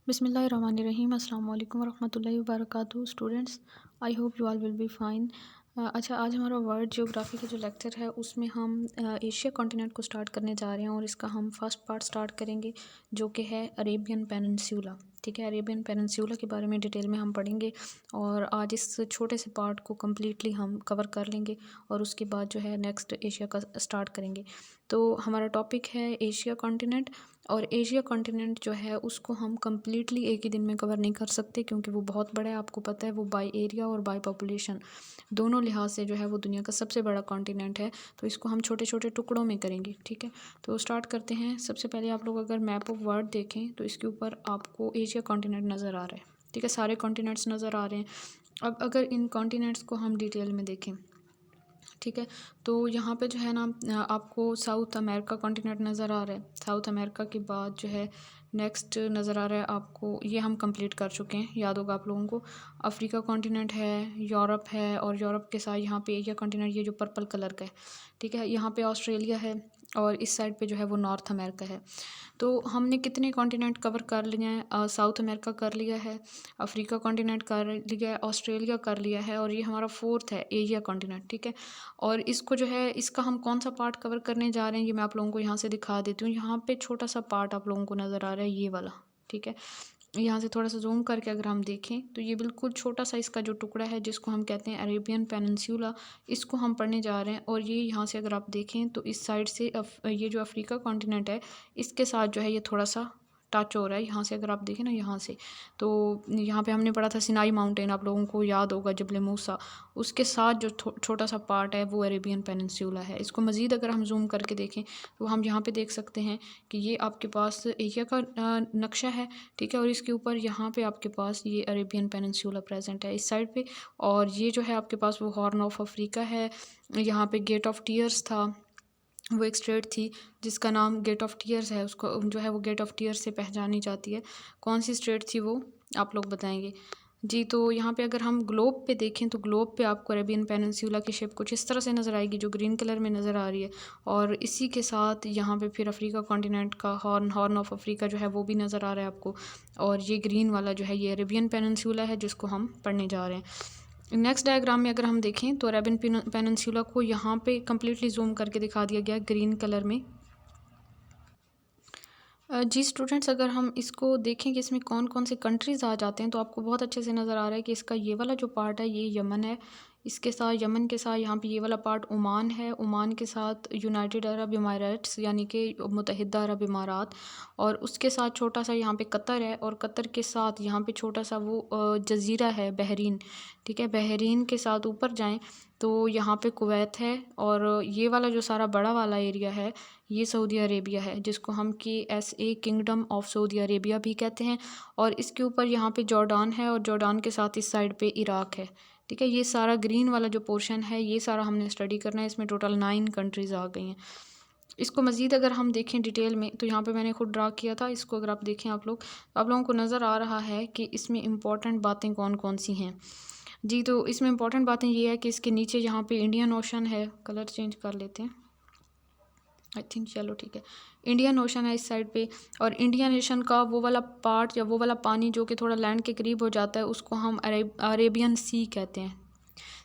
बिस्मिल्लाहिर्रहमानिर्रहीम अस्सलाम वालेकुम वरहमतुल्लाहि वबरकातुहू students. I hope you all will be fine. अच्छा, आज हमारा वर्ल्ड ज्योग्राफी का जो लेक्चर है उसमें हम एशिया कॉन्टिनेंट को स्टार्ट करने जा रहे हैं और इसका हम फर्स्ट पार्ट स्टार्ट करेंगे जो कि है अरेबियन पेनिनसुला। ठीक है, अरेबियन पेनिनसुला के बारे में डिटेल में हम पढ़ेंगे और आज इस छोटे से पार्ट को कम्प्लीटली हम कवर कर लेंगे और उसके बाद जो है नेक्स्ट एशिया का स्टार्ट करेंगे। तो हमारा टॉपिक है एशिया कॉन्टिनेंट और एशिया कॉन्टिनेंट जो है उसको हम कम्प्लीटली एक ही दिन में कवर नहीं कर सकते क्योंकि वो बहुत बड़ा है। आपको पता है वो बाय एरिया और बाय पॉपुलेशन दोनों लिहाज से जो है वो दुनिया का सबसे बड़ा कॉन्टिनेंट है। तो इसको हम छोटे छोटे टुकड़ों में करेंगे। ठीक है, तो स्टार्ट करते हैं। सबसे पहले आप लोग अगर मैप ऑफ वर्ल्ड देखें तो इसके ऊपर आपको एशिया कॉन्टिनेंट नज़र आ रहा है। ठीक है, सारे कॉन्टिनेंट्स नज़र आ रहे हैं। अब अगर इन कॉन्टिनेंट्स को हम डिटेल में देखें, ठीक है, तो यहाँ पे जो है ना आपको साउथ अमेरिका कॉन्टिनेंट नज़र आ रहा है। साउथ अमेरिका के बाद जो है नेक्स्ट नज़र आ रहा है आपको, ये हम कंप्लीट कर चुके हैं, याद होगा आप लोगों को। अफ्रीका कॉन्टिनेंट है, यूरोप है और यूरोप के साथ यहाँ पे एशिया कॉन्टिनेंट ये जो पर्पल कलर का है। ठीक है, यहाँ पे ऑस्ट्रेलिया है और इस साइड पे जो है वो नॉर्थ अमेरिका है। तो हमने कितने कॉन्टिनेंट कवर कर लिए हैं? साउथ अमेरिका कर लिया है, अफ्रीका कॉन्टिनेंट कर लिया है, ऑस्ट्रेलिया कर लिया है और ये हमारा फोर्थ है एशिया कॉन्टिनेंट। ठीक है, और इसको जो है इसका हम कौन सा पार्ट कवर करने जा रहे हैं ये मैं आप लोगों को यहाँ से दिखा देती हूँ। यहाँ पे छोटा सा पार्ट आप लोगों को नज़र आ रहा है, ये वाला। ठीक है, यहाँ से थोड़ा सा जूम करके अगर हम देखें तो ये बिल्कुल छोटा सा इसका जो टुकड़ा है जिसको हम कहते हैं अरेबियन पेनिनसुला, इसको हम पढ़ने जा रहे हैं। और ये यहाँ से अगर आप देखें तो इस साइड से ये जो अफ्रीका कॉन्टिनेंट है इसके साथ जो है ये थोड़ा सा टच हो रहा है। यहाँ से अगर आप देखें ना, यहाँ से, तो यहाँ पे हमने पढ़ा था सिनाई माउंटेन, आप लोगों को याद होगा, जबल मूसा, उसके साथ जो छोटा सा पार्ट है वो अरेबियन पेनिनसुला है। इसको मज़ीद अगर हम जूम करके देखें तो हम यहाँ पे देख सकते हैं कि ये आपके पास एशिया का नक्शा है। ठीक है, और इसके ऊपर यहाँ पे आपके पास ये अरेबियन पेनिनसुला प्रेजेंट है इस साइड पे। और ये जो है आपके पास वो हॉर्न ऑफ अफ्रीका है। यहाँ पे गेट ऑफ टीयर्स था, वो एक स्ट्रेट थी जिसका नाम गेट ऑफ टीयर्स है, उसको जो है वो गेट ऑफ टीयर्स से पहचानी जाती है। कौन सी स्ट्रेट थी वो आप लोग बताएंगे जी। तो यहाँ पे अगर हम ग्लोब पे देखें तो ग्लोब पे आपको अरेबियन पेनिनसुला की शेप कुछ इस तरह से नज़र आएगी जो ग्रीन कलर में नज़र आ रही है। और इसी के साथ यहाँ पे फिर अफ्रीका कॉन्टिनेंट का हॉर्न ऑफ अफ्रीका जो है वो भी नज़र आ रहा है आपको। और ये ग्रीन वाला जो है ये अरेबियन पेनिनसुला है जिसको हम पढ़ने जा रहे हैं। नेक्स्ट डायग्राम में अगर हम देखें तो अरेबियन पेनिनसुला को यहाँ पे कम्प्लीटली जूम करके दिखा दिया गया ग्रीन कलर में। जी स्टूडेंट्स, अगर हम इसको देखें कि इसमें कौन कौन से कंट्रीज़ आ जाते हैं तो आपको बहुत अच्छे से नज़र आ रहा है कि इसका ये वाला जो पार्ट है ये यमन है। इसके साथ यमन के साथ यहाँ पे ये वाला पार्ट ओमान है, ओमान के साथ यूनाइटेड अरब इमाराट्स यानी कि मुत्तहिदा अरब इमारात, और उसके साथ छोटा सा यहाँ पे कतर है और कतर के साथ यहाँ पे छोटा सा वो जज़ीरा है बहरीन। ठीक है, बहरीन के साथ ऊपर जाएँ तो यहाँ पे कुवैत है और ये वाला जो सारा बड़ा वाला एरिया है ये सऊदी अरेबिया है जिसको हम KSA kingdom of Saudi Arabia भी कहते हैं। और इसके ऊपर यहाँ पे जॉर्डान है और जॉर्डान के साथ इस साइड पे इराक है। ठीक है, ये सारा ग्रीन वाला जो पोर्शन है ये सारा हमने स्टडी करना है। इसमें टोटल 9 कंट्रीज़ आ गई हैं। इसको मज़ीद अगर हम देखें डिटेल में तो यहाँ पे मैंने खुद ड्रा किया था, इसको अगर आप देखें आप लोगों को नज़र आ रहा है कि इसमें इम्पॉर्टेंट बातें कौन कौन सी हैं जी। तो इसमें इम्पॉर्टेंट बातें ये है कि इसके नीचे यहाँ पे इंडियन ओशन है, कलर चेंज कर लेते हैं, आई थिंक, चलो ठीक है, इंडियन ओशन है इस साइड पे। और इंडियन ओशन का वो वाला पार्ट या वो वाला पानी जो कि थोड़ा लैंड के करीब हो जाता है उसको हम अरेबियन सी कहते हैं।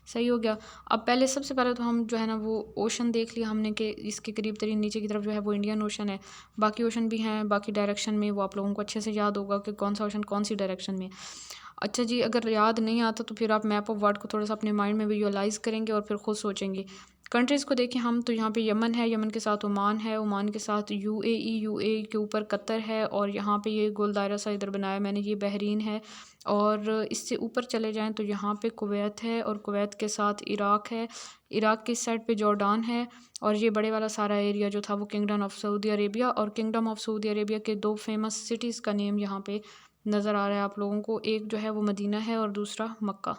सही हो गया। अब पहले सबसे पहले तो हम जो है ना वो ओशन देख लिया हमने कि इसके करीब तरीन नीचे की तरफ जो है वो इंडियन ओशन है। बाकी ओशन भी हैं बाकी डायरेक्शन में, वो आप लोगों को अच्छे से याद होगा कि कौन सा ओशन कौन सी डायरेक्शन में। अच्छा जी, अगर याद नहीं आता तो फिर आप मैप ऑफ वर्ल्ड को थोड़ा सा अपने माइंड में विजुअलाइज़ करेंगे और फिर खुद सोचेंगे। कंट्रीज़ को देखें हम तो यहाँ पे यमन है, यमन के साथ ओमान है, ओमान के साथ UAE के ऊपर कतर है और यहाँ पे ये गोल दायरा सा इधर बनाया मैंने, ये बहरीन है। और इससे ऊपर चले जाएं तो यहाँ पे कुवैत है और कुवैत के साथ इराक है, इराक की साइड पे जॉर्डान है। और ये बड़े वाला सारा एरिया जो था वो किंगडम ऑफ सऊदी अरेबिया, और किंगडम ऑफ सऊदी अरेबिया के 2 फेमस सिटीज़ का नेम यहाँ पे नज़र आ रहा है आप लोगों को। एक जो है वो मदीना है और दूसरा मक्का।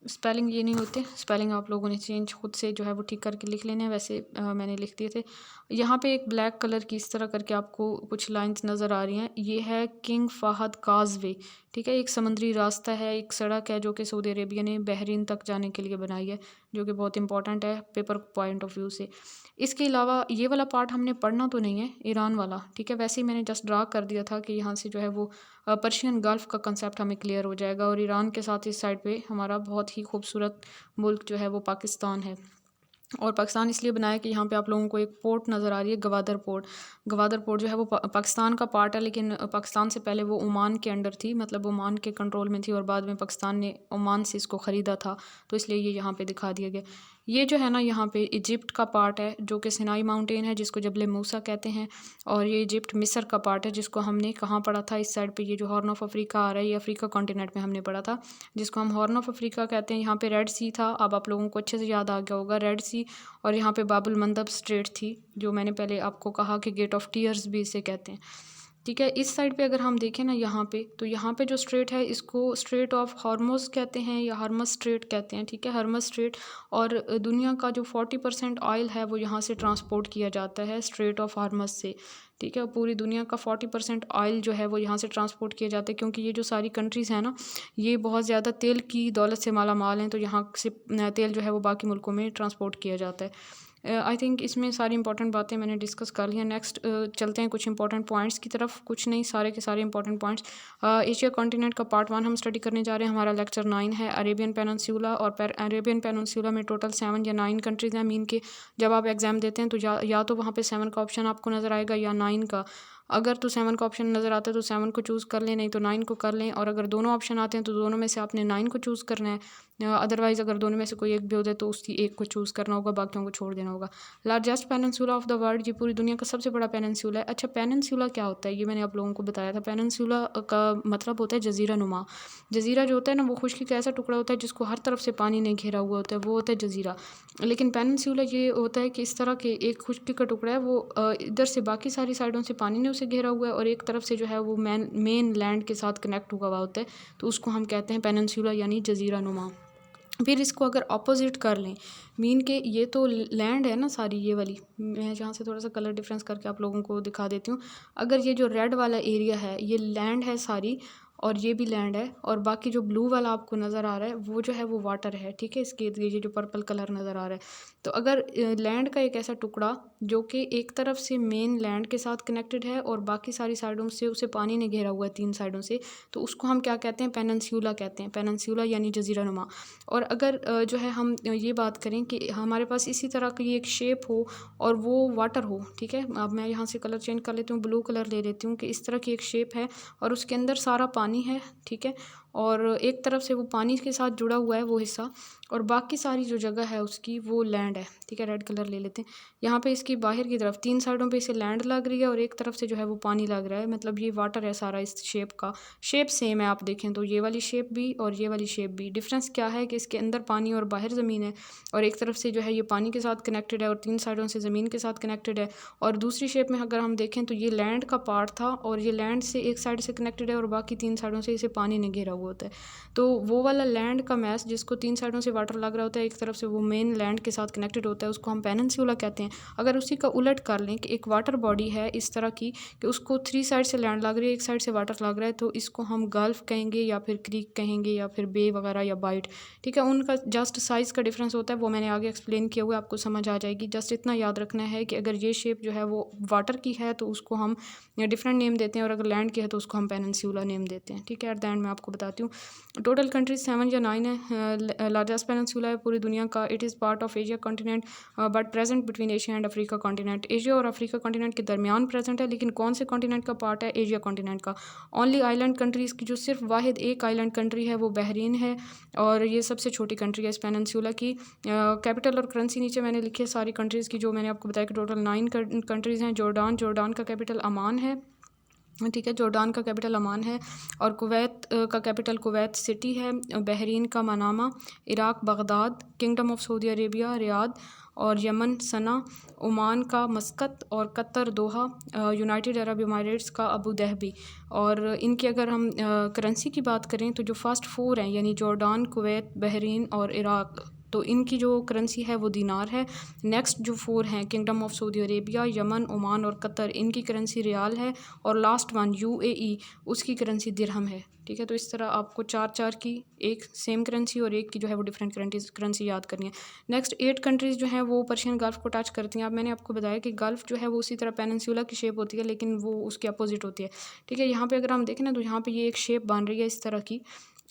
स्पेलिंग ये नहीं होते, स्पेलिंग आप लोगों ने चेंज खुद से जो है वो ठीक करके लिख लेने हैं, वैसे मैंने लिख दिए थे। यहाँ पे एक ब्लैक कलर की इस तरह करके आपको कुछ लाइंस नज़र आ रही हैं, ये है किंग फहद काजवे। ठीक है, एक समुद्री रास्ता है, एक सड़क है जो कि सऊदी अरेबिया ने बहरीन तक जाने के लिए बनाई है। जो कि बहुत इंपॉर्टेंट है पेपर पॉइंट ऑफ व्यू से। इसके अलावा ये वाला पार्ट हमने पढ़ना तो नहीं है, ईरान वाला, ठीक है। वैसे ही मैंने जस्ट ड्रा कर दिया था कि यहाँ से जो है वो पर्शियन गल्फ़ का कंसेप्ट हमें क्लियर हो जाएगा, और ईरान के साथ इस साइड पे हमारा बहुत ही खूबसूरत मुल्क जो है वो पाकिस्तान है। और पाकिस्तान इसलिए बनाया कि यहाँ पे आप लोगों को एक पोर्ट नज़र आ रही है, गवादर पोर्ट। गवादर पोर्ट जो है वो पाकिस्तान का पार्ट है, लेकिन पाकिस्तान से पहले वो ओमान के अंडर थी, मतलब ओमान के कंट्रोल में थी, और बाद में पाकिस्तान ने ओमान से इसको ख़रीदा था, तो इसलिए ये यहाँ पे दिखा दिया गया। ये जो है ना यहाँ पे इजिप्ट का पार्ट है, जो कि सिनाई माउंटेन है, जिसको जबल मूसा कहते हैं। और ये इजिप्ट मिस्र का पार्ट है, जिसको हमने कहाँ पढ़ा था, इस साइड पे ये जो हॉर्न ऑफ अफ्रीका आ रहा है, ये अफ्रीका कॉन्टिनेंट में हमने पढ़ा था, जिसको हम हॉर्न ऑफ अफ्रीका कहते हैं। यहाँ पे रेड सी था, अब आप लोगों को अच्छे से याद आ गया होगा, रेड सी। और यहाँ पे बाबुल मंदब स्ट्रेट थी, जो मैंने पहले आपको कहा कि गेट ऑफ टीयर्स भी इसे कहते हैं, ठीक है। इस साइड पे अगर हम देखें ना यहाँ पे, तो यहाँ पे जो स्ट्रेट है इसको स्ट्रेट ऑफ हॉर्मोज कहते हैं या हरमस स्ट्रेट कहते हैं, ठीक है, हरमस स्ट्रेट। और दुनिया का जो 40% ऑयल है वो यहाँ से ट्रांसपोर्ट किया जाता है स्ट्रेट ऑफ हॉर्मस से, ठीक है। पूरी दुनिया का 40% ऑयल जो है वो यहाँ से ट्रांसपोर्ट किया जाता है, क्योंकि ये जो सारी कंट्रीज़ हैं ना, ये बहुत ज़्यादा तेल की दौलत से माला माल हैं, तो यहाँ से तेल जो है वो बाकी मुल्कों में ट्रांसपोर्ट किया जाता है। आई थिंक इसमें सारी इंपॉर्टेंट बातें मैंने डिस्कस कर ली हैं। नेक्स्ट चलते हैं कुछ इंपॉर्टेंट पॉइंट्स की तरफ, कुछ नहीं सारे के सारे इंपॉर्टेंट पॉइंट्स। एशिया कॉन्टिनेंट का पार्ट 1 हम स्टडी करने जा रहे हैं, हमारा लेक्चर 9 है, अरेबियन पेनिनसुला। और अरेबियन पेनिनसुला में टोटल 7 या 9 कंट्रीज़ हैं मीन के। जब आप एग्ज़ाम देते हैं तो या तो वहाँ पे 7 का ऑप्शन आपको नज़र आएगा या 9 का। अगर तो 7 का ऑप्शन नज़र आता है तो 7 को चूज़ कर लें, नहीं तो 9 को कर लें। और अगर दोनों ऑप्शन आते हैं तो दोनों में से आपने 9 को चूज़ करना है, अदरवाइज़ अगर दोनों में से कोई एक भी होता है तो उसकी एक को चूज़ करना होगा, बाकियों को छोड़ देना होगा। Largest peninsula of the world, ये पूरी दुनिया का सबसे बड़ा पेनिनसुला है। अच्छा, पेनिनसुला क्या होता है, ये मैंने आप लोगों को बताया था। पेनिनसुला का मतलब होता है जजीरा नुमा। जजीरा जो होता है ना, वो खुशकी का ऐसा टुकड़ा होता है जिसको हर तरफ से पानी ने घेरा हुआ होता है, वो होता है जजीरा। लेकिन पेनिनसुला ये होता है कि इस तरह के एक खुशकी का टुकड़ा है, वो इधर से बाकी सारी साइडों से पानी ने उसे घेरा हुआ है, और एक तरफ से जो है वो मेन लैंड के साथ कनेक्ट हुआ होता है, तो उसको हम कहते हैं पेनिनसुला यानी जजीरा नुमा। फिर इसको अगर ऑपोजिट कर लें, मीन के ये तो लैंड है ना सारी, ये वाली मैं जहाँ से थोड़ा सा कलर डिफरेंस करके आप लोगों को दिखा देती हूँ। अगर ये जो रेड वाला एरिया है ये लैंड है सारी, और ये भी लैंड है, और बाकी जो ब्लू वाला आपको नज़र आ रहा है वो जो है वो वाटर है, ठीक है। इसके ये जो पर्पल कलर नज़र आ रहा है, तो अगर लैंड का एक ऐसा टुकड़ा जो कि एक तरफ से मेन लैंड के साथ कनेक्टेड है और बाकी सारी साइडों से उसे पानी ने घेरा हुआ है 3 साइडों से, तो उसको हम क्या कहते हैं, पेनिनसुला कहते हैं, पेनिनसुला यानी जजीरा नुमा। और अगर जो है हम ये बात करें कि हमारे पास इसी तरह की एक शेप हो और वो वाटर हो, ठीक है। अब मैं यहाँ से कलर चेंज कर लेती हूँ, ब्लू कलर ले लेती हूँ, कि इस तरह की एक शेप है और उसके अंदर सारा पानी है, ठीक है। और एक तरफ से वो पानी के साथ जुड़ा हुआ है वो हिस्सा, और बाकी सारी जो जगह है उसकी वो लैंड है, ठीक है। रेड कलर ले लेते हैं। यहाँ पे इसकी बाहर की तरफ 3 साइडों पे इसे लैंड लग रही है और एक तरफ से जो है वो पानी लग रहा है, मतलब ये वाटर है सारा। इस शेप का शेप सेम है, आप देखें तो ये वाली शेप भी और ये वाली शेप भी। डिफरेंस क्या है कि इसके अंदर पानी और बाहर ज़मीन है, और एक तरफ से जो है ये पानी के साथ कनेक्टेड है और 3 साइडों से ज़मीन के साथ कनेक्टेड है। और दूसरी शेप में अगर हम देखें तो ये लैंड का पार्ट था और ये लैंड से एक साइड से कनेक्टेड है और बाकी 3 साइडों से इसे पानी ने घेरा हुआ होता है। तो वो वाला लैंड का मैस जिसको 3 साइडों से वाटर लग रहा होता है, एक तरफ से वो मेन लैंड के साथ कनेक्टेड होता है, उसको हम पेनिनसुला कहते हैं। अगर उसी का उलट कर लें कि एक वाटर बॉडी है इस तरह की कि उसको 3 साइड से लैंड लग रही है, एक साइड से वाटर लग रहा है, तो इसको हम गल्फ़ कहेंगे या फिर क्रीक कहेंगे या फिर बे वगैरह या बाइट, ठीक है। उनका जस्ट साइज़ का डिफरेंस होता है, वो मैंने आगे एक्सप्लेन किया हुआ है, आपको समझ आ जाएगी। जस्ट इतना याद रखना है कि अगर ये शेप जो है वो वाटर की है तो उसको हम डिफरेंट नेम देते हैं, और अगर लैंड की है तो उसको हम पेनिनसुला नेम देते हैं, ठीक है। एट द एंड मैं आपको बताती हूँ टोटल कंट्रीज 7 या 9 है। लार्जेस्ट पेनिनसुला है पूरी दुनिया का। It is part of Asia continent but present between Asia and Africa continent. Asia और अफ्रीका कॉन्टिनेंट के दरमियान प्रेजेंट है, लेकिन कौन से कॉन्टिनेंट का पार्ट है, एशिया कॉन्टिनेंट का। ओनली आइलैंड कंट्रीज़ की जो सिर्फ वाहिद एक आइलैंड कंट्री है वो बहरीन है, और ये सबसे छोटी कंट्री है इस पेनिनसुला की। कैपिटल और करेंसी नीचे मैंने लिखी है सारी कंट्रीज़ की, जो मैंने आपको बताया कि टोटल 9 कंट्रीज़ हैं। जॉर्डान का कैपिटल अमान है, ठीक है, जॉर्डान का कैपिटल अमान है। और कुवैत का कैपिटल कुवैत सिटी है। बहरीन का Manama, Iraq Baghdad, kingdom of Saudi Arabia Riyadh, और यमन सना, ओमान का मस्कत, और कतर दोहा, यूनाइटेड अरब एमिरेट्स का अबू धाबी। और इनकी अगर हम करेंसी की बात करें तो जो फर्स्ट 4 हैं यानी जॉर्डान, कुवैत, बहरीन और इराक़, तो इनकी जो करेंसी है वो दीनार है। नेक्स्ट जो 4 हैं, kingdom of Saudi Arabia, Yemen, Oman और कतर, इनकी करेंसी रियाल है। और लास्ट वन यूएई, उसकी करेंसी दिरहम है। ठीक है, तो इस तरह आपको 4 की एक सेम करेंसी और एक की जो है वो डिफरेंट करेंसी याद करनी है। नेक्स्ट 8 कंट्रीज़ जो हैं वो पर्शियन गल्फ़ को टच करती हैं। अब मैंने आपको बताया कि गल्फ़ जो है वो उसी तरह पेनिनसुला की शेप होती है, लेकिन वो उसके अपोजिट होती है। ठीक है, यहाँ पे अगर हम देखें ना तो यहाँ पे ये एक शेप बन रही है इस तरह की।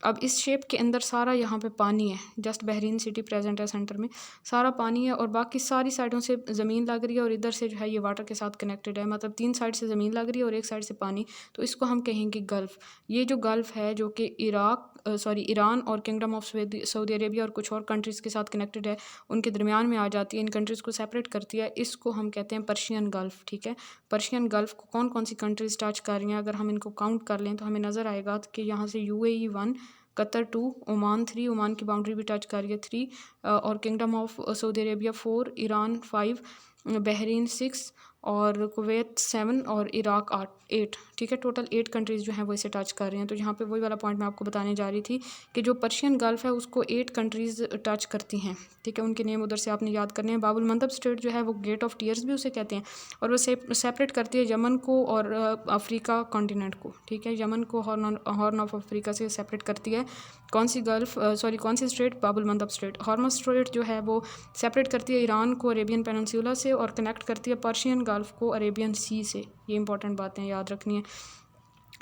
अब इस शेप के अंदर सारा यहाँ पे पानी है, जस्ट बहरीन सिटी प्रेजेंट है सेंटर में, सारा पानी है और बाकी सारी साइडों से ज़मीन लग रही है और इधर से जो है ये वाटर के साथ कनेक्टेड है, मतलब 3 साइड से ज़मीन लग रही है और एक साइड से पानी। तो इसको हम कहेंगे गल्फ़। ये जो गल्फ़ है जो कि ईरान और किंगडम ऑफ सऊदी अरेबिया और कुछ और कंट्रीज़ के साथ कनेक्टेड है, उनके दरमियान में आ जाती है, इन कंट्रीज़ को सेपरेट करती है, इसको हम कहते हैं पर्शियन गल्फ़। ठीक है, पर्शियन गल्फ़ को कौन कौन सी कंट्रीज़ टच कर रही हैं, अगर हम इनको काउंट कर लें तो हमें नज़र आएगा कि यहाँ से यूएई 1, कतर 2, ओमान 3, ओमान की बाउंड्री भी टच कर रही है 3, और kingdom of Saudi Arabia 4, Iran 5, Bahrain 6 और कुवैत 7 और इराक 8। ठीक है, टोटल 8 कंट्रीज़ जो हैं वो इसे टच कर रही हैं। तो यहाँ पे वही वाला पॉइंट मैं आपको बताने जा रही थी कि जो पर्शियन गल्फ़ है उसको 8 कंट्रीज़ टच करती हैं। ठीक है, उनके नेम उधर से आपने याद करने हैं। बाबुल मंदब स्ट्रेट जो है वो गेट ऑफ टीयर्स भी उसे कहते हैं और वो सेपरेट करती है यमन को और अफ्रीका कॉन्टिनेंट को। ठीक है, यमन को हॉर्न ऑफ अफ्रीका से सेपरेट करती है। कौन सी कौन सी स्ट्रेट? बाबुल मंदब स्ट्रेट। हॉर्मस स्ट्रेट जो है वो सेपरेट करती है ईरान को अरेबियन पेनिनसुला से और कनेक्ट करती है पर्शियन गल्फ़ को अरेबियन सी से। ये इंपॉर्टेंट बातें याद रखनी है।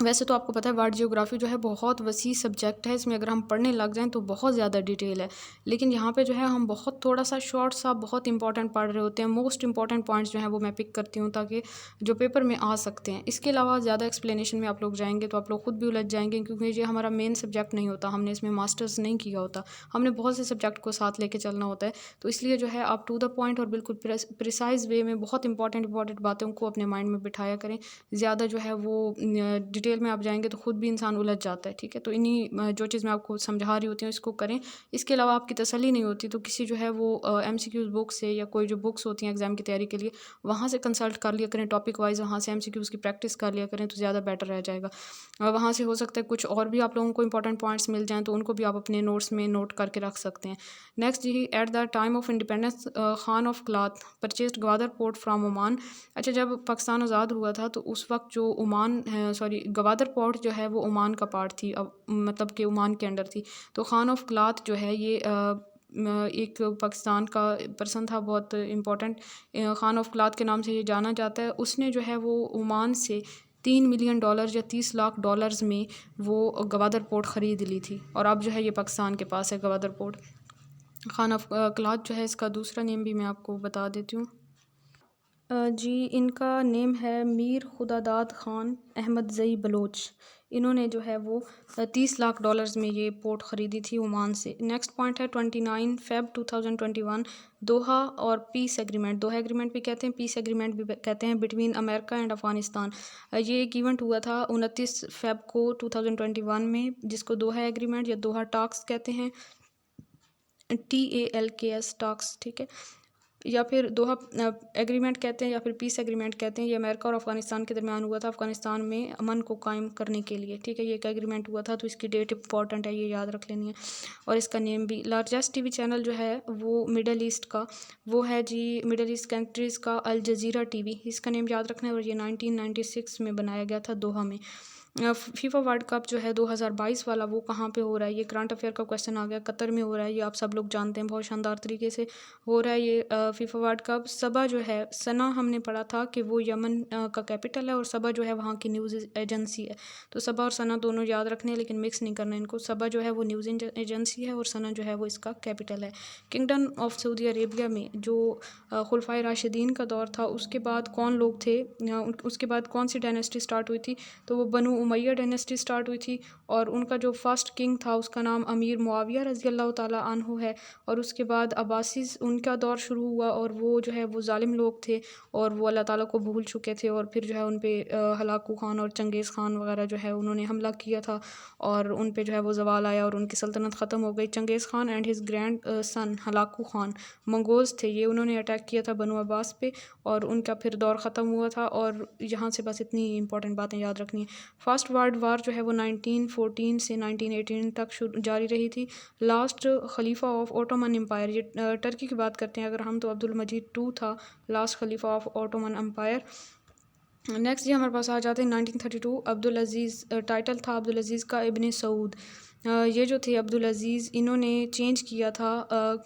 वैसे तो आपको पता है वर्ल्ड जियोग्राफी जो है बहुत वसी सब्जेक्ट है, इसमें अगर हम पढ़ने लग जाएं तो बहुत ज़्यादा डिटेल है, लेकिन यहाँ पे जो है हम बहुत थोड़ा सा शॉर्ट सा बहुत इंपॉर्टेंट पढ़ रहे होते हैं। मोस्ट इंपॉर्टेंट पॉइंट्स जो हैं वो मैं पिक करती हूँ ताकि जो पेपर में आ सकते हैं। इसके अलावा ज़्यादा एक्सप्लेनेशन में आप लोग जाएंगे तो आप लोग खुद भी उलझ जाएंगे, क्योंकि ये हमारा मेन सब्जेक्ट नहीं होता, हमने इसमें मास्टर्स नहीं किया होता, हमने बहुत से सब्जेक्ट को साथ लेके चलना होता है। तो इसलिए जो है आप टू द पॉइंट और बिल्कुल प्रिसाइज वे में बहुत इंपॉर्टेंट बातों को अपने माइंड में बिठाया करें। ज़्यादा जो है वो डिटेल में आप जाएंगे तो खुद भी इंसान उलझ जाता है। ठीक है, तो इन्हीं जो चीज़ मैं आपको समझा रही होती हूँ इसको करें। इसके अलावा आपकी तसल्ली नहीं होती तो किसी जो है वो एमसीक्यूज़ बुक से या कोई जो बुक्स होती हैं एग्ज़ाम की तैयारी के लिए वहाँ से कंसल्ट कर लिया करें, टॉपिक वाइज वहाँ से एमसीक्यूज़ की प्रैक्टिस कर लिया करें तो ज़्यादा बेटर रह जाएगा। वहाँ से हो सकता है कुछ और भी आप लोगों को इंपॉर्टेंट पॉइंट्स मिल जाएँ तो उनको भी आप अपने नोट्स में नोट करके रख सकते हैं। Next ji, at the time of independence Khan of Kalat purchased Gwadar port from Oman. अच्छा, जब पाकिस्तान आज़ाद हुआ था तो उस वक्त जो ग्वादर पोर्ट जो है वो ओमान का पार्ट थी, अब मतलब कि ओमान के अंडर थी। तो खान ऑफ क्लाथ जो है ये एक पाकिस्तान का पर्सन था, बहुत इम्पोर्टेंट, खान ऑफ क्लाथ के नाम से ये जाना जाता है। उसने जो है वो ओमान से $3 मिलियन या $30 लाख में वो ग्वादर पोर्ट ख़रीद ली थी और अब जो है ये पाकिस्तान के पास है Gwadar port. Khan of cloth जो है इसका दूसरा नेम भी मैं आपको बता देती हूँ। जी, इनका नेम है मीर खुदादाद ख़ान अहमद ज़ई बलोच। इन्होंने जो है वो $30 लाख में ये पोर्ट ख़रीदी थी ओमान से। नेक्स्ट पॉइंट है 29 फ़ेब 2021 दोहा और पीस एग्रीमेंट। दोहा एग्रीमेंट भी कहते हैं, पीस एग्रीमेंट भी कहते हैं, बिटवीन अमेरिका एंड अफ़गानिस्तान। ये एक इवेंट हुआ था 29 फ़ेब को 2021 में, जिसको दोहा एग्रीमेंट या दोहा टॉक्स कहते हैं, TALKS टॉक्स। ठीक है, या फिर दोहा एग्रीमेंट कहते हैं या फिर पीस एग्रीमेंट कहते हैं। ये अमेरिका और अफ़गानिस्तान के दरमियान हुआ था, अफ़गानिस्तान में अमन को कायम करने के लिए। ठीक है, ये एक एग्रीमेंट हुआ था तो इसकी डेट इंपॉर्टेंट है, ये याद रख लेनी है। और इसका नेम भी। लार्जेस्ट टीवी चैनल जो है वो मिडल ईस्ट का वो है जी, मिडल ईस्ट कंट्रीज़ का अल जज़ीरा टीवी, इसका नेम याद रखना है। और ये 1996 में बनाया गया था दोहा में। फीफा वर्ल्ड कप जो है 2022 वाला वो कहाँ पे हो रहा है? ये करंट अफेयर का क्वेश्चन आ गया। कतर में हो रहा है, ये आप सब लोग जानते हैं, बहुत शानदार तरीके से हो रहा है ये फीफा वर्ल्ड कप। सबा जो है, सना हमने पढ़ा था कि वो यमन का कैपिटल है और सबा जो है वहाँ की न्यूज़ एजेंसी है। तो सबा और सना दोनों याद रखने हैं, लेकिन मिक्स नहीं करना इनको। सबा जो है वो न्यूज़ एजेंसी है और सना जो है वो इसका कैपिटल है। किंगडम ऑफ सऊदी अरेबिया में जो खुलफाए राशिदीन का दौर था उसके बाद कौन लोग थे, उसके बाद कौन सी डायनेस्टी स्टार्ट हुई थी? तो वो बनु उमैया डायनेस्टी स्टार्ट हुई थी और उनका जो फर्स्ट किंग था उसका नाम अमीर मुआविया रज़ी अल्लाह ताला अन्हु है। और उसके बाद अब्बासीज़ उनका दौर शुरू हुआ और वो जो है वो जालिम लोग थे और वो अल्लाह ताला को भूल चुके थे और फिर जो है उन पे हलाकू ख़ान और चंगेज़ ख़ान वगैरह जो है उन्होंने हमला किया था और उन पे जो है वो ज़वाल आया और उनकी सल्तनत ख़त्म हो गई। Changez Khan and his grand son Hulagu Khan Mongols थे, ये उन्होंने अटैक किया था बनु अब्बास पे और उनका फिर दौर ख़त्म हुआ था। और यहाँ से बस इतनी इंपॉर्टेंट बातें याद रखनी है। फर्स्ट वर्ल्ड वार जो है वो 1914 से 1918 तक जारी रही थी। लास्ट खलीफा ऑफ ओटोमन एम्पायर, ये टर्की की बात करते हैं अगर हम, तो अब्दुल मजीद टू था लास्ट खलीफा ऑफ ओटोमन एम्पायर। नेक्स्ट जी हमारे पास आ जाते हैं 1932, अब्दुल अज़ीज़, टाइटल था अब्दुल अज़ीज़ का इब्न सऊद। ये जो थे अब्दुल अज़ीज़, इन्होंने चेंज किया था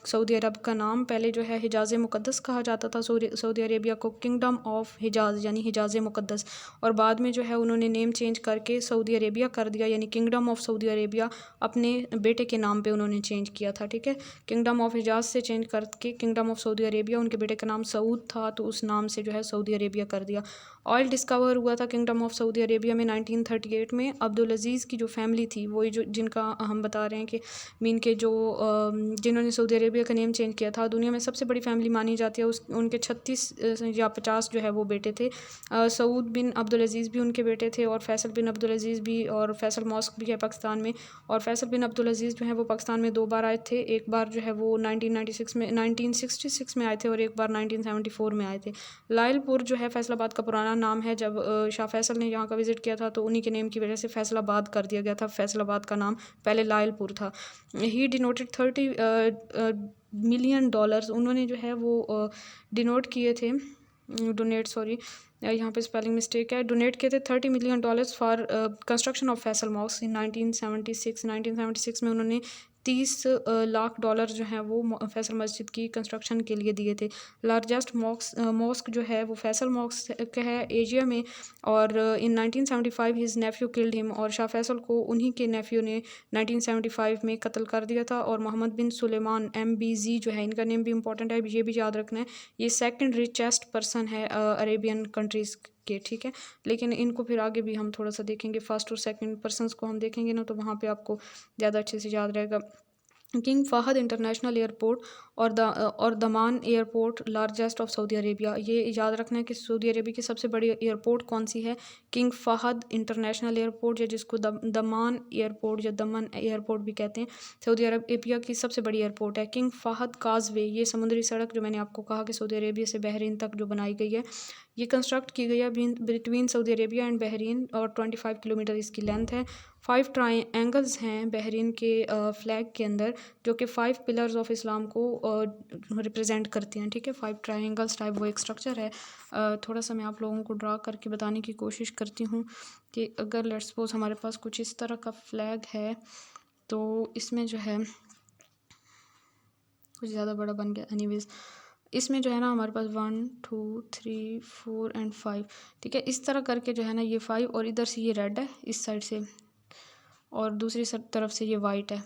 सऊदी अरब का नाम। पहले जो है हिजाज़ मुक़द्दस कहा जाता था सऊदी अरेबिया को, किंगडम ऑफ हिजाज़ यानी हिजाज़ मुक़द्दस, और बाद में जो है उन्होंने नेम चेंज करके सऊदी अरेबिया कर दिया, यानी किंगडम ऑफ सऊदी अरेबिया अपने बेटे के नाम पे उन्होंने चेंज किया था। ठीक है, किंगडम ऑफ हिजाज़ से चेंज करके किंगडम ऑफ सऊदी अरेबिया, उनके बेटे का नाम सऊद था तो उस नाम से जो है सऊदी अरेबिया कर दिया। ऑयल डिस्कवर हुआ था किंगडम ऑफ सऊदी अरेबिया में 1938 में। अब्दुल अज़ीज़ की जो फैमिली थी, वही जो जिनका हम बता रहे हैं कि मीन के जो जिन्होंने सऊदी अरेबिया का नेम चेंज किया था, दुनिया में सबसे बड़ी फैमिली मानी जाती है। उनके 36 या 50 जो है वो बेटे थे। सऊद बिन अब्दुल अज़ीज़ भी उनके बेटे थे, और फैसल बिन अब्दुल अज़ीज़ भी, और फैसल मॉस्क भी है पाकिस्तान में। और फैसल बिन अब्दुल अज़ीज़ जो है वो पाकिस्तान में 2 बार आए थे। एक बार जो है वो 1966 में आए थे, और एक बार 1974 में आए थे। लायलपुर जो है फैसलाबाद का पुराना नाम है। जब शाह फैसल ने यहाँ का विज़िट किया था तो उन्हीं के नेम की वजह से फैसलाबाद कर दिया गया था। फैसलाबाद का नाम पहले लायलपुर था। ही डिनोटेड 30 मिलियन डॉलर्स, उन्होंने जो है वो डिनोट किए थे, डोनेट, सॉरी यहाँ पे स्पेलिंग मिस्टेक है, डोनेट किए थे 30 million dollars for construction of Faisal mosque in 1976 में उन्होंने 30 लाख डॉलर जो हैं वो फैसल मस्जिद की कंस्ट्रक्शन के लिए दिए थे। लार्जेस्ट मॉस्क जो है वो फैसल मॉस्क है एशिया में, और इन 1975 हिज नेफ्यू किल्ड हिम, और शाह फैसल को उन्हीं के नेफ्यू ने 1975 में कत्ल कर दिया था। और मोहम्मद बिन सुलेमान MBZ जो है, इनका नेम भी इंपॉर्टेंट है, ये भी याद रखना है। ये सेकंड रिचेस्ट पर्सन है अरेबियन कंट्रीज़ के। ठीक है, लेकिन इनको फिर आगे भी हम थोड़ा सा देखेंगे, फर्स्ट और सेकंड पर्सनस को हम देखेंगे ना, तो वहाँ पे आपको ज़्यादा अच्छे से याद रहेगा। किंग फ़हद इंटरनेशनल एयरपोर्ट और Dammam airport largest of Saudi Arabia, ये याद रखना है कि सऊदी अरेबिया की सबसे बड़ी एयरपोर्ट कौन सी है, किंग फ़हद इंटरनेशनल एयरपोर्ट, या जिसको दमान एयरपोर्ट या दमन एयरपोर्ट भी कहते हैं, सऊदी अरेबिया की सबसे बड़ी एयरपोर्ट है। किंग फ़हद काजवे, ये समुद्री सड़क जो मैंने आपको कहा कि सऊदी अरेबिया से बहरीन तक जो बनाई गई है, ये कंस्ट्रक्ट की गई है between Saudi Arabia and Bahrain, और 25 किलोमीटर इसकी लेंथ है। 5 ट्रायंगल्स हैं बहरीन के फ्लैग के अंदर, जो कि 5 पिलर्स ऑफ इस्लाम को रिप्रेजेंट करते हैं। ठीक है, 5 ट्रायंगल्स टाइप वो एक स्ट्रक्चर है। थोड़ा सा मैं आप लोगों को ड्रा करके बताने की कोशिश करती हूँ कि अगर लेट्स सपोज हमारे पास कुछ इस तरह का फ्लैग है, तो इसमें जो है कुछ ज़्यादा बड़ा बन गया, एनीवेज इसमें जो है ना हमारे पास 1 2 3 4 एंड 5, ठीक है, इस तरह करके जो है ना ये 5, और इधर से ये रेड है इस साइड से, और दूसरी तरफ से ये वाइट है,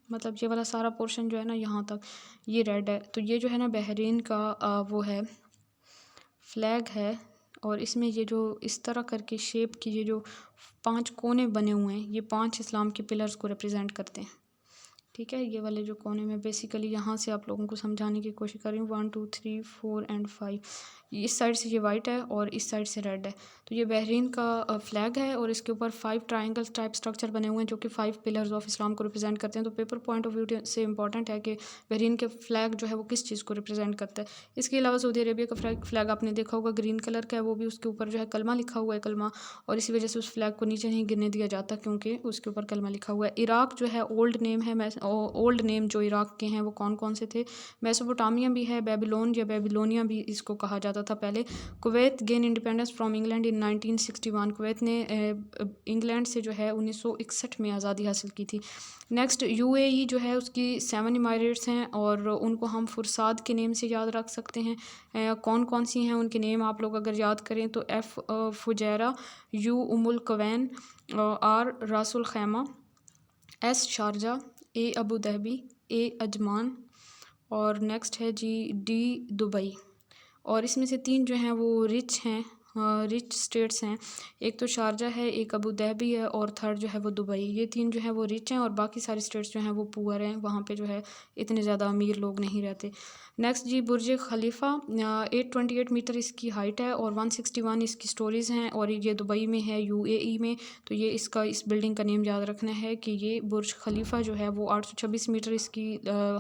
मतलब ये वाला सारा पोर्शन जो है ना यहाँ तक ये रेड है। तो ये जो है ना बहरीन का वो है फ्लैग है, और इसमें ये जो इस तरह करके शेप की ये जो 5 कोने बने हुए हैं, ये 5 इस्लाम के पिलर्स को रिप्रेजेंट करते हैं। ठीक है, ये वाले जो कोने में बेसिकली यहाँ से आप लोगों को समझाने की कोशिश कर रही हूँ, 1 2 3 4 एंड 5, इस साइड से ये वाइट है और इस साइड से रेड है। तो ये बहरीन का फ्लैग है, और इसके ऊपर 5 ट्रायंगल टाइप स्ट्रक्चर बने हुए हैं जो कि 5 पिलर्स ऑफ इस्लाम को रिप्रेजेंट करते हैं। तो पेपर पॉइंट ऑफ व्यू से इंपॉर्टेंट है कि बहरीन के फ्लैग जो है वो किस चीज़ को रिप्रेजेंट करता है। इसके अलावा सऊदी अरेबिया का फ्लैग आपने देखा होगा ग्रीन कलर का है, वो भी उसके ऊपर जो है कलमा लिखा हुआ है, कलमा, और इसी वजह से उस फ्लैग को नीचे नहीं गिरने दिया जाता क्योंकि उसके ऊपर कलमा लिखा हुआ है। इराक जो है ओल्ड नेम है, ओल्ड नेम जो इराक के हैं वो कौन कौन से थे, मेसोपोटामिया भी है, बेबीलोन या बेबीलोनिया भी इसको कहा जाता था पहले। Kuwait gain independence from England in 1961, Kuwait ने इंग्लैंड से जो है 1961 में आज़ादी हासिल की थी। नेक्स्ट UAE जो है उसकी 7 इमारेट्स हैं, और उनको हम फुरसाद के नेम से याद रख सकते हैं। कौन कौन सी हैं उनके नेम आप लोग अगर याद करें तो F Fujairah, U Umm al Quwain, R Ras al Khaimah, S Sharjah, A Abu Dhabi, A Ajman, और नेक्स्ट है जी D दुबई। और इसमें से 3 जो हैं वो रिच हैं, रिच स्टेट्स हैं, एक तो शारजा है, एक अबू धाबी है, और थर्ड जो है वो दुबई। ये 3 जो है वो रिच हैं, और बाकी सारी स्टेट्स जो हैं वो पुअर हैं, वहाँ पे जो है इतने ज़्यादा अमीर लोग नहीं रहते। नेक्स्ट जी बुर्ज खलीफा, 828 मीटर इसकी हाइट है, और 161 इसकी स्टोरीज़ हैं, और ये दुबई में है, UAE में। तो ये इसका इस बिल्डिंग का नेम याद रखना है कि ये बुर्ज खलीफा जो है वो 826 मीटर इसकी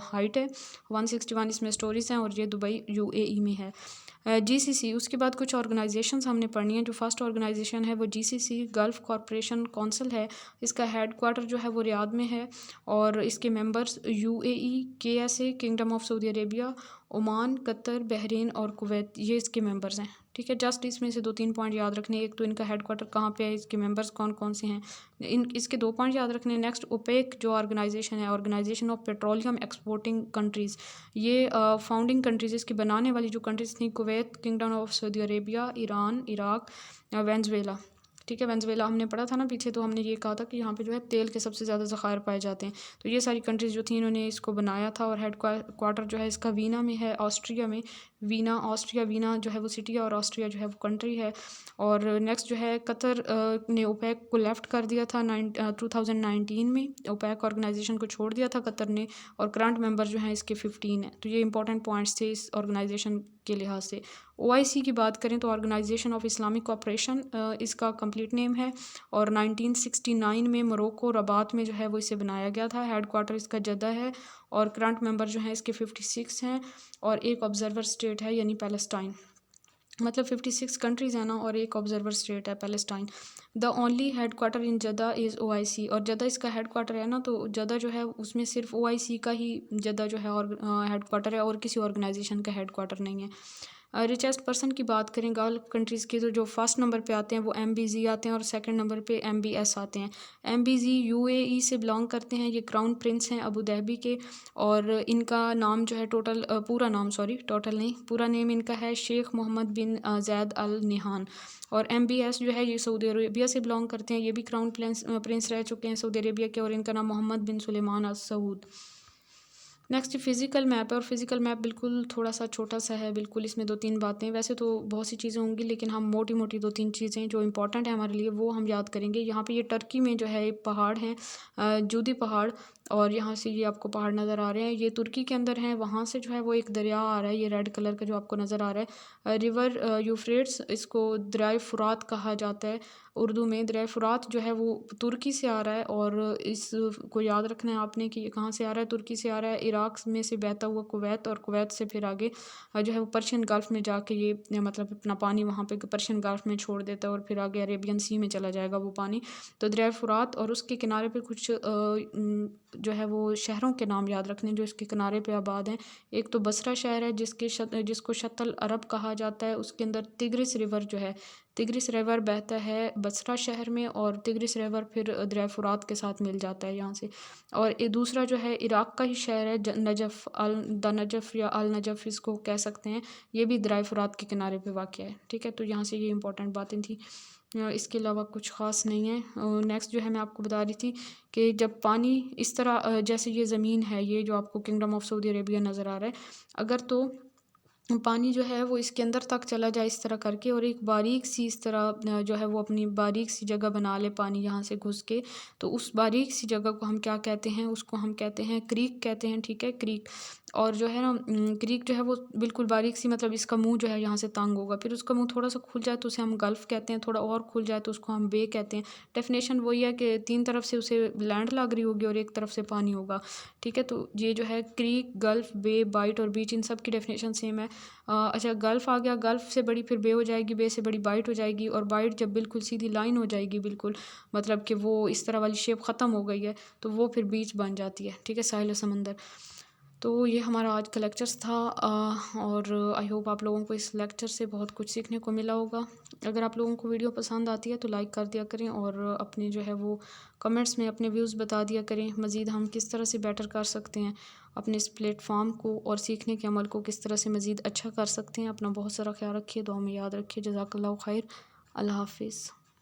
हाइट है, 161 इसमें स्टोरीज़ हैं, और ये दुबई UAE में है। जीसीसी, उसके बाद कुछ ऑर्गेनाइजेशंस हमने पढ़नी है। जो फर्स्ट ऑर्गेनाइजेशन है वो जीसीसी गल्फ़ कॉरपोरेशन काउंसिल है। इसका हेडक्वार्टर जो है वो रियाद में है और इसके members UAE, KSA, kingdom of Saudi Arabia, Oman, Qatar, Bahrain और कुवैत, ये इसके मेंबर्स हैं। ठीक है, जस्ट इसमें से 2-3 पॉइंट याद रखने। एक तो इनका हेडक्वार्टर कहाँ पे है, इसके मेंबर्स कौन कौन से हैं, इसके 2 पॉइंट याद रखने। नेक्स्ट, ओपेक जो ऑर्गेनाइजेशन है, organization of petroleum exporting countries, ये फाउंडिंग कंट्रीज़, इसकी बनाने वाली जो कंट्रीज़ थी, Kuwait, kingdom of Saudi Arabia, Iran, Iraq, Venezuela. ठीक है, वेनेज़ुएला हमने पढ़ा था ना पीछे, तो हमने ये कहा था कि यहाँ पे जो है तेल के सबसे ज़्यादा ज़खायर पाए जाते हैं। तो ये सारी कंट्रीज़ जो थी, इन्होंने इसको बनाया था और हेड क्वार्टर जो है इसका वीना में है, ऑस्ट्रिया में। वीना, ऑस्ट्रिया, वीना जो है वो सिटी है और ऑस्ट्रिया जो है वो कंट्री है। और नेक्स्ट जो है कतर ने ओपेक को लेफ़्ट कर दिया था 2019 में, ओपेक ऑर्गेनाइजेशन को छोड़ दिया था कतर ने, और करंट मेंबर जो हैं इसके 15 हैं। तो ये इंपॉर्टेंट पॉइंट्स थे इस ऑर्गेनाइजेशन के लिहाज से। ओआईसी की बात करें तो ऑर्गेनाइजेशन ऑफ इस्लामिक कोऑपरेशन इसका कंप्लीट नेम है, और 1969 में मोरक्को रबात में जो है वो इसे बनाया गया था। हेडक्वार्टर इसका जद्दा है और करंट मेंबर जो हैं इसके 56 हैं, और एक ऑब्जर्वर स्टेट है यानी पैलेस्टाइन। मतलब 56 कंट्रीज़ हैं ना, और एक ऑब्जर्वर स्टेट है Palestine. The only headquarter in Jeddah is OIC, और जद्दा इसका हेडक्वार्टर है ना, तो जद्दा जो है उसमें सिर्फ ओआईसी का ही जद्दा जो है और हेडक्वार्टर है, और किसी ऑर्गेनाइजेशन का हेडक्वार्टर नहीं है। रिचेस्ट पर्सन की बात करें गल्फ कंट्रीज़ की, तो जो फर्स्ट नंबर पे आते हैं वो एमबीजी आते हैं, और सेकंड नंबर पे एमबीएस आते हैं। एमबीजी यूएई से बिलोंग करते हैं, ये क्राउन प्रिंस हैं अबू धाबी के, और इनका नाम जो है पूरा नाम, सॉरी टोटल नहीं, पूरा नेम इनका है शेख मोहम्मद बिन जैद अल निहान। और एमबीएस जो है ये सऊदी अरेबिया से बिलोंग करते हैं, ये भी क्राउन प्रिंस रह चुके हैं सऊदी अरेबिया के, और इनका नाम मोहम्मद बिन सुलेमान अल सऊद। नेक्स्ट फिज़िकल मैप है, और फिज़िकल मैप बिल्कुल थोड़ा सा छोटा सा है, बिल्कुल इसमें 2-3 बातें, वैसे तो बहुत सी चीज़ें होंगी लेकिन हम मोटी मोटी 2-3 चीज़ें जो इंपॉर्टेंट है हमारे लिए वो हम याद करेंगे। यहाँ पे ये टर्की में जो है एक पहाड़ हैं, जूदी पहाड़, और यहाँ से ये आपको पहाड़ नज़र आ रहे हैं, ये तुर्की के अंदर हैं। वहाँ से जो है वो एक दरिया आ रहा है, ये रेड कलर का जो आपको नज़र आ रहा है, रिवर यूफ्रेट्स, इसको दरिया फ़ुरात कहा जाता है उर्दू में। दरिया फ़ुरात जो है वो तुर्की से आ रहा है, और इसको याद रखना है आपने कि ये कहाँ से आ रहा है, तुर्की से आ रहा है, इराक में से बहता हुआ कुवैत, और कुवैत से फिर आगे जो है वो पर्शियन गल्फ़ में जाके ये मतलब अपना पानी वहाँ पे पर्शियन गल्फ़ में छोड़ देता है, और फिर आगे अरेबियन सी में चला जाएगा वो पानी। तो दरिया फ़ुरात, और उसके किनारे पे कुछ जो है वो शहरों के नाम याद रखने जो इसके किनारे पे आबाद हैं। एक तो बसरा शहर है जिसको शत्ल अरब कहा जाता है, उसके अंदर तिग्रिस रिवर जो है, तिग्रिस रिवर बहता है बसरा शहर में, और तिग्रिस रिवर फिर दरिया फ़ुरात के साथ मिल जाता है यहाँ से। और ये दूसरा जो है इराक़ का ही शहर है, नजफ़, द नजफ़ या अल नजफ़ इसको कह सकते हैं, ये भी दरिया फ़ुरात के किनारे पे वाक़ है। ठीक है, तो यहाँ से ये इंपॉर्टेंट बातें थी, इसके अलावा कुछ ख़ास नहीं है। नेक्स्ट जो है मैं आपको बता रही थी कि जब पानी इस तरह जैसे ये ज़मीन है, ये जो आपको किंगडम ऑफ सऊदी अरेबिया नज़र आ रहा है, अगर तो पानी जो है वो इसके अंदर तक चला जाए इस तरह करके, और एक बारीक सी इस तरह जो है वो अपनी बारीक सी जगह बना ले पानी यहाँ से घुस के, तो उस बारीक सी जगह को हम क्या कहते हैं, उसको हम कहते हैं क्रीक कहते हैं। ठीक है, क्रीक। और जो है ना क्रीक जो है वो बिल्कुल बारीक सी, मतलब इसका मुंह जो है यहाँ से तंग होगा, फिर उसका मुंह थोड़ा सा खुल जाए तो उसे हम गल्फ़ कहते हैं, थोड़ा और खुल जाए तो उसको हम बे कहते हैं। डेफिनेशन वही है कि 3 तरफ से उसे लैंड लग रही होगी और एक तरफ से पानी होगा। ठीक है, तो ये जो है क्रीक, गल्फ़, बे, बाइट और बीच, इन सब की डेफिनेशन सेम है। अच्छा, गल्फ़ आ गया, गल्फ़ से बड़ी फिर बे हो जाएगी, बे से बड़ी बाइट हो जाएगी, और बाइट जब बिल्कुल सीधी लाइन हो जाएगी, बिल्कुल मतलब कि वो इस तरह वाली शेप ख़त्म हो गई है, तो वो फिर बीच बन जाती है। ठीक है, साहिल समंदर। तो ये हमारा आज का लेक्चर्स था, और आई होप आप लोगों को इस लेक्चर से बहुत कुछ सीखने को मिला होगा। अगर आप लोगों को वीडियो पसंद आती है तो लाइक कर दिया करें, और अपने जो है वो कमेंट्स में अपने व्यूज़ बता दिया करें, मज़ीद हम किस तरह से बेटर कर सकते हैं अपने इस प्लेटफॉर्म को, और सीखने के अमल को किस तरह से मज़ीद अच्छा कर सकते हैं। अपना बहुत सारा ख्याल रखिए, दुआ में याद रखिए। जज़ाकल्लाहु खैर। अल्लाह हाफ़िज़।